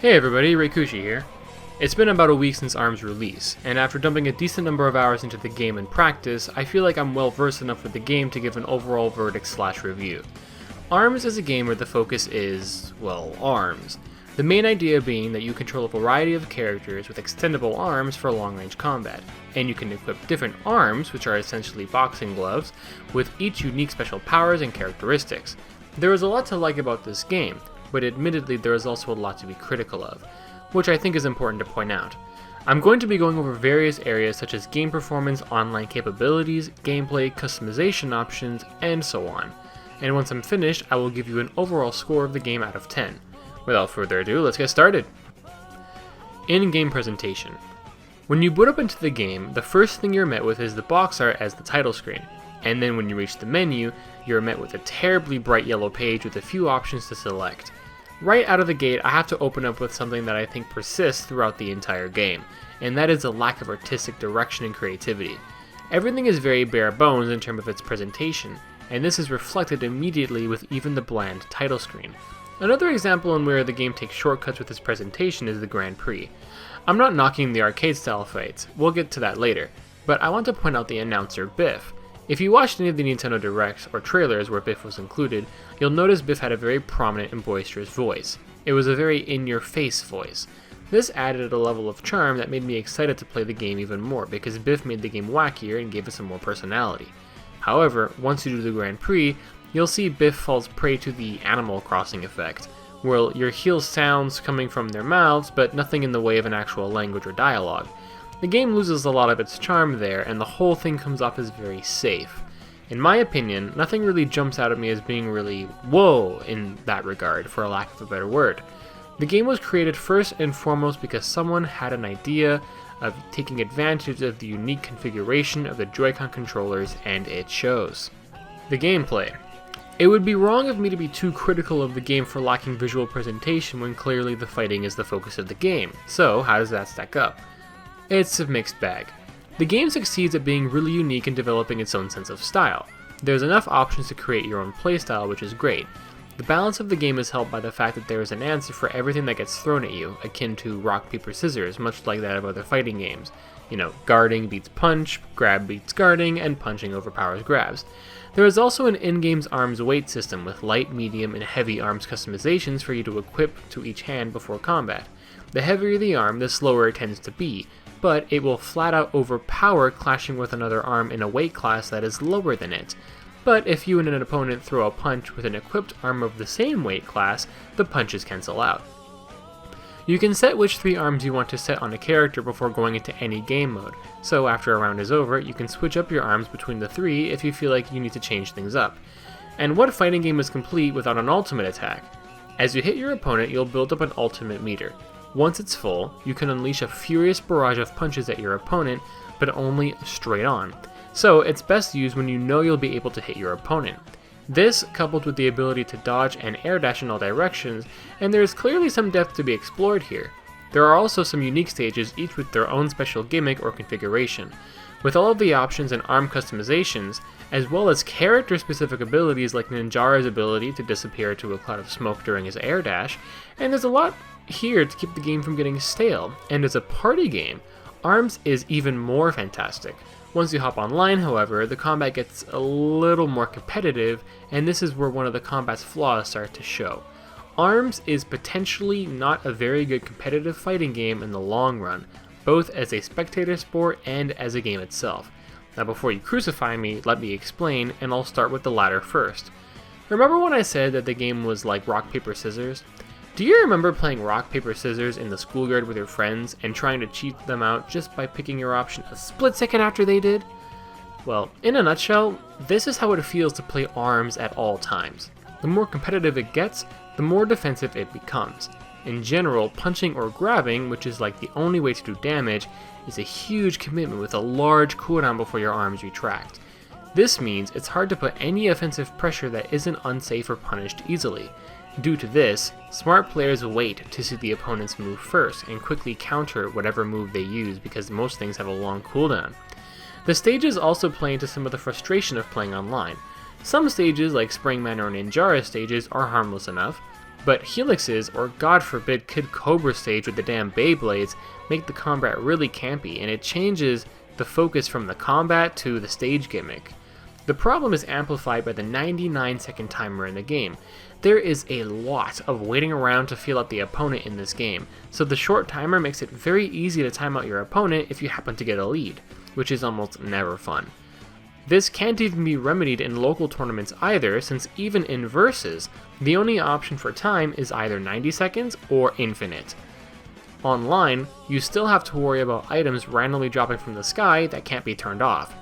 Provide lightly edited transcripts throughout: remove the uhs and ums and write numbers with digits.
Hey everybody, Reikushi here. It's been about a week since ARMS release, and after dumping a decent number of hours into the game in practice, I feel like I'm well versed enough with the game to give an overall verdict/review. ARMS is a game where the focus is, well, arms. The main idea being that you control a variety of characters with extendable arms for long-range combat, and you can equip different arms, which are essentially boxing gloves, with each unique special powers and characteristics. There is a lot to like about this game, but admittedly there is also a lot to be critical of, which I think is important to point out. I'm going to be going over various areas such as game performance, online capabilities, gameplay, customization options, and so on. And once I'm finished, I will give you an overall score of the game out of 10. Without further ado, let's get started! In-game presentation. When you boot up into the game, the first thing you're met with is the box art as the title screen, and then when you reach the menu, you're met with a terribly bright yellow page with a few options to select. Right out of the gate, I have to open up with something that I think persists throughout the entire game, and that is a lack of artistic direction and creativity. Everything is very bare bones in terms of its presentation, and this is reflected immediately with even the bland title screen. Another example in where the game takes shortcuts with its presentation is the Grand Prix. I'm not knocking the arcade style fights, we'll get to that later, but I want to point out the announcer Biff. If you watched any of the Nintendo Directs or trailers where Biff was included, you'll notice Biff had a very prominent and boisterous voice. It was a very in-your-face voice. This added a level of charm that made me excited to play the game even more because Biff made the game wackier and gave it some more personality. However, once you do the Grand Prix, you'll see Biff falls prey to the Animal Crossing effect, where you'll hear sounds coming from their mouths but nothing in the way of an actual language or dialogue. The game loses a lot of its charm there, and the whole thing comes off as very safe. In my opinion, nothing really jumps out at me as being really whoa in that regard, for a lack of a better word. The game was created first and foremost because someone had an idea of taking advantage of the unique configuration of the Joy-Con controllers, and it shows. The gameplay. It would be wrong of me to be too critical of the game for lacking visual presentation when clearly the fighting is the focus of the game, so how does that stack up? It's a mixed bag. The game succeeds at being really unique and developing its own sense of style. There's enough options to create your own playstyle, which is great. The balance of the game is helped by the fact that there is an answer for everything that gets thrown at you, akin to rock, paper, scissors, much like that of other fighting games. You know, guarding beats punch, grab beats guarding, and punching overpowers grabs. There is also an in-game's arms weight system with light, medium, and heavy arms customizations for you to equip to each hand before combat. The heavier the arm, the slower it tends to be, but it will flat out overpower clashing with another arm in a weight class that is lower than it. But if you and an opponent throw a punch with an equipped arm of the same weight class, the punches cancel out. You can set which 3 arms you want to set on a character before going into any game mode, so after a round is over, you can switch up your arms between the 3 if you feel like you need to change things up. And what fighting game is complete without an ultimate attack? As you hit your opponent, you'll build up an ultimate meter. Once it's full, you can unleash a furious barrage of punches at your opponent, but only straight on. So it's best used when you know you'll be able to hit your opponent. This, coupled with the ability to dodge and air dash in all directions, and there is clearly some depth to be explored here. There are also some unique stages, each with their own special gimmick or configuration. With all of the options and arm customizations, as well as character-specific abilities like Ninjara's ability to disappear to a cloud of smoke during his air dash, and there's a lot here to keep the game from getting stale, and as a party game, ARMS is even more fantastic. Once you hop online, however, the combat gets a little more competitive, and this is where one of the combat's flaws start to show. ARMS is potentially not a very good competitive fighting game in the long run, both as a spectator sport and as a game itself. Now before you crucify me, let me explain, and I'll start with the latter first. Remember when I said that the game was like rock, paper, scissors? Do you remember playing rock, paper, scissors in the schoolyard with your friends and trying to cheat them out just by picking your option a split second after they did? Well, in a nutshell, this is how it feels to play ARMS at all times. The more competitive it gets, the more defensive it becomes. In general, punching or grabbing, which is like the only way to do damage, is a huge commitment with a large cooldown before your arms retract. This means it's hard to put any offensive pressure that isn't unsafe or punished easily. Due to this, smart players wait to see the opponent's move first and quickly counter whatever move they use because most things have a long cooldown. The stages also play into some of the frustration of playing online. Some stages, like Spring Man or Ninjara stages, are harmless enough. but Helix's, or God forbid Kid Cobra stage with the damn Beyblades, make the combat really campy, and it changes the focus from the combat to the stage gimmick. The problem is amplified by the 99-second timer in the game. There is a lot of waiting around to feel out the opponent in this game, so the short timer makes it very easy to time out your opponent if you happen to get a lead, which is almost never fun. This can't even be remedied in local tournaments either, since even in Versus, the only option for time is either 90 seconds or infinite. Online, you still have to worry about items randomly dropping from the sky that can't be turned off.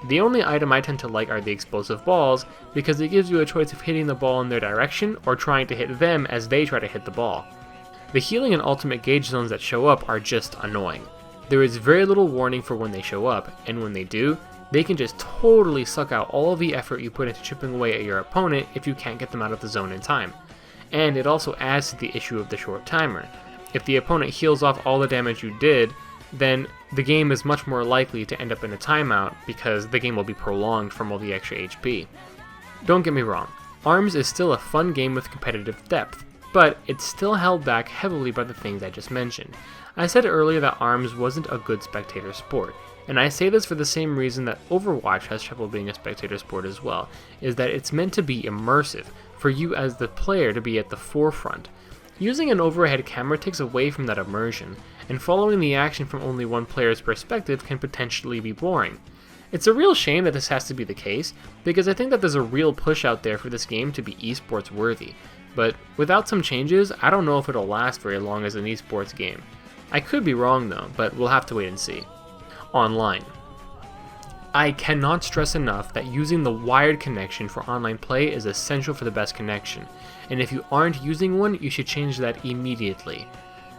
The only item I tend to like are the explosive balls, because it gives you a choice of hitting the ball in their direction or trying to hit them as they try to hit the ball. The healing and ultimate gauge zones that show up are just annoying. There is very little warning for when they show up, and when they do, they can just totally suck out all the effort you put into chipping away at your opponent if you can't get them out of the zone in time. And it also adds to the issue of the short timer. If the opponent heals off all the damage you did, then the game is much more likely to end up in a timeout because the game will be prolonged from all the extra HP. Don't get me wrong, ARMS is still a fun game with competitive depth, but it's still held back heavily by the things I just mentioned. I said earlier that ARMS wasn't a good spectator sport, and I say this for the same reason that Overwatch has trouble being a spectator sport as well, is that it's meant to be immersive, for you as the player to be at the forefront. Using an overhead camera takes away from that immersion, and following the action from only one player's perspective can potentially be boring. It's a real shame that this has to be the case, because I think that there's a real push out there for this game to be esports worthy, but without some changes, I don't know if it'll last very long as an esports game. I could be wrong though, but we'll have to wait and see. Online. I cannot stress enough that using the wired connection for online play is essential for the best connection, and if you aren't using one, you should change that immediately.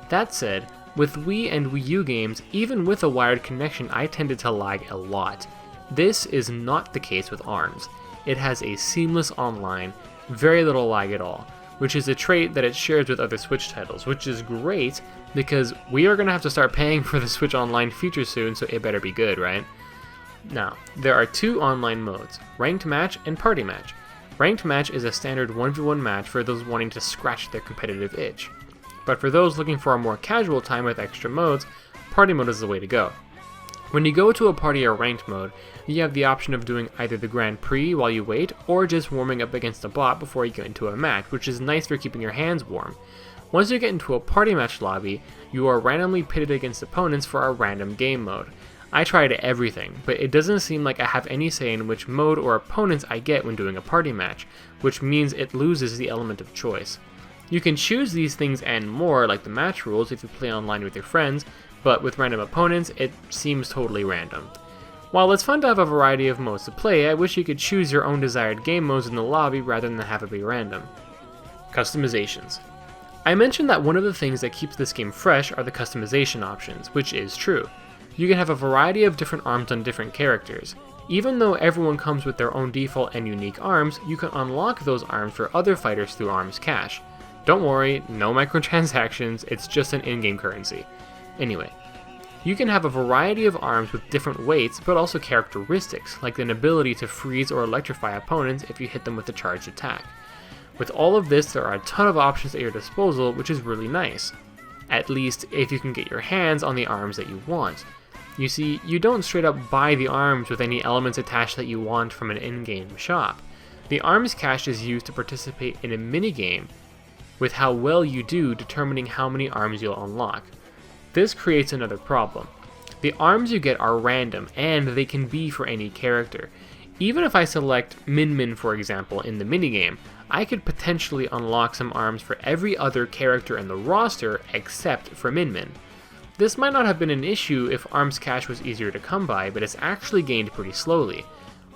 That said, with Wii and Wii U games, even with a wired connection, I tended to lag a lot. This is not the case with ARMS. It has a seamless online, very little lag at all, which is a trait that it shares with other Switch titles, which is great because we are going to have to start paying for the Switch Online feature soon, so it better be good, right? Now, there are two online modes, Ranked Match and Party Match. Ranked Match is a standard 1v1 match for those wanting to scratch their competitive itch. But for those looking for a more casual time with extra modes, Party Mode is the way to go. When you go to a party or ranked mode, you have the option of doing either the Grand Prix while you wait, or just warming up against a bot before you get into a match, which is nice for keeping your hands warm. Once you get into a party match lobby, you are randomly pitted against opponents for a random game mode. I tried everything, but it doesn't seem like I have any say in which mode or opponents I get when doing a party match, which means it loses the element of choice. You can choose these things and more, like the match rules, if you play online with your friends, but with random opponents, it seems totally random. While it's fun to have a variety of modes to play, I wish you could choose your own desired game modes in the lobby rather than have it be random. Customizations. I mentioned that one of the things that keeps this game fresh are the customization options, which is true. You can have a variety of different arms on different characters. Even though everyone comes with their own default and unique arms, you can unlock those arms for other fighters through Arms Cash. Don't worry, no microtransactions, it's just an in-game currency. Anyway, you can have a variety of arms with different weights, but also characteristics, like an ability to freeze or electrify opponents if you hit them with a charged attack. With all of this, there are a ton of options at your disposal, which is really nice. At least, if you can get your hands on the arms that you want. You see, you don't straight up buy the arms with any elements attached that you want from an in-game shop. The Arms Cash is used to participate in a minigame, with how well you do determining how many arms you'll unlock. This creates another problem. The arms you get are random, and they can be for any character. Even if I select Min Min, for example, in the minigame, I could potentially unlock some arms for every other character in the roster except for Min Min. This might not have been an issue if Arms Cash was easier to come by, but it's actually gained pretty slowly.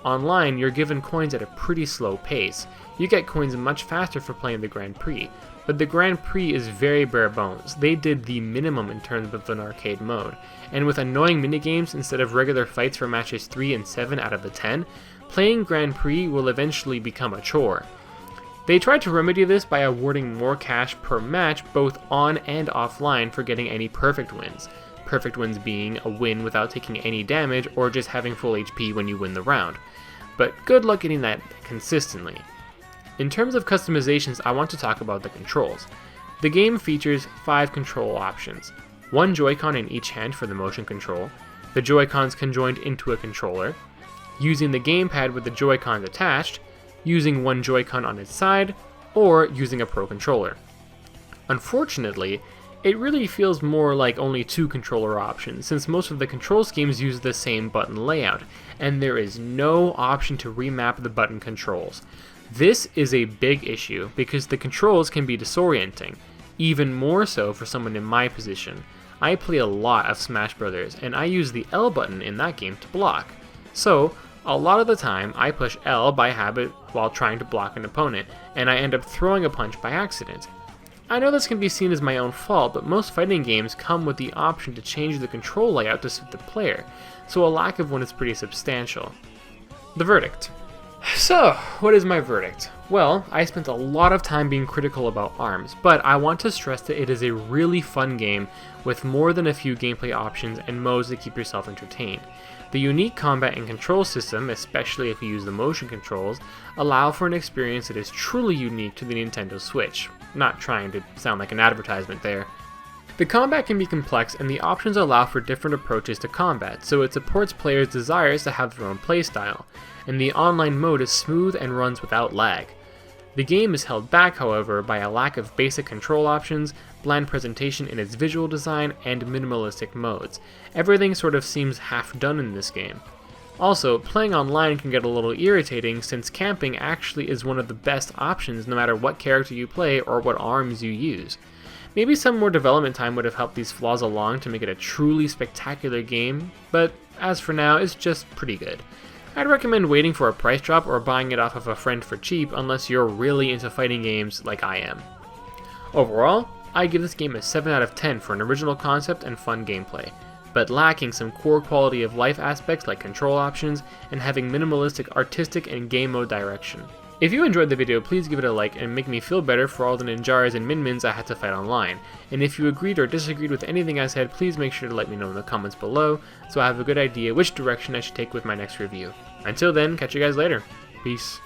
Online, you're given coins at a pretty slow pace. You get coins much faster for playing the Grand Prix, but the Grand Prix is very bare bones. They did the minimum in terms of an arcade mode, and with annoying minigames instead of regular fights for matches 3 and 7 out of the 10, playing Grand Prix will eventually become a chore. They tried to remedy this by awarding more cash per match both on and offline for getting any perfect wins. Perfect wins being a win without taking any damage or just having full HP when you win the round. But good luck getting that consistently. In terms of customizations, I want to talk about the controls. The game features 5 control options. 1 Joy-Con in each hand for the motion control, the Joy-Cons conjoined into a controller, using the gamepad with the Joy-Cons attached, using 1 Joy-Con on its side, or using a Pro Controller. Unfortunately, it really feels more like only 2 controller options, since most of the control schemes use the same button layout, and there is no option to remap the button controls. This is a big issue because the controls can be disorienting, even more so for someone in my position. I play a lot of Smash Brothers, and I use the L button in that game to block. So, a lot of the time, I push L by habit while trying to block an opponent, and I end up throwing a punch by accident. I know this can be seen as my own fault, but most fighting games come with the option to change the control layout to suit the player, so a lack of one is pretty substantial. The verdict. So, what is my verdict? Well, I spent a lot of time being critical about ARMS, but I want to stress that it is a really fun game with more than a few gameplay options and modes to keep yourself entertained. The unique combat and control system, especially if you use the motion controls, allow for an experience that is truly unique to the Nintendo Switch. Not trying to sound like an advertisement there. The combat can be complex, and the options allow for different approaches to combat, so it supports players' desires to have their own playstyle, and the online mode is smooth and runs without lag. The game is held back, however, by a lack of basic control options, bland presentation in its visual design, and minimalistic modes. Everything sort of seems half done in this game. Also, playing online can get a little irritating since camping actually is one of the best options no matter what character you play or what arms you use. Maybe some more development time would have helped these flaws along to make it a truly spectacular game, but as for now, it's just pretty good. I'd recommend waiting for a price drop or buying it off of a friend for cheap unless you're really into fighting games like I am. Overall, I give this game a 7 out of 10 for an original concept and fun gameplay, but lacking some core quality of life aspects like control options and having minimalistic artistic and game mode direction. If you enjoyed the video, please give it a like and make me feel better for all the ninjaras and min-mins I had to fight online. And if you agreed or disagreed with anything I said, please make sure to let me know in the comments below so I have a good idea which direction I should take with my next review. Until then, catch you guys later. Peace.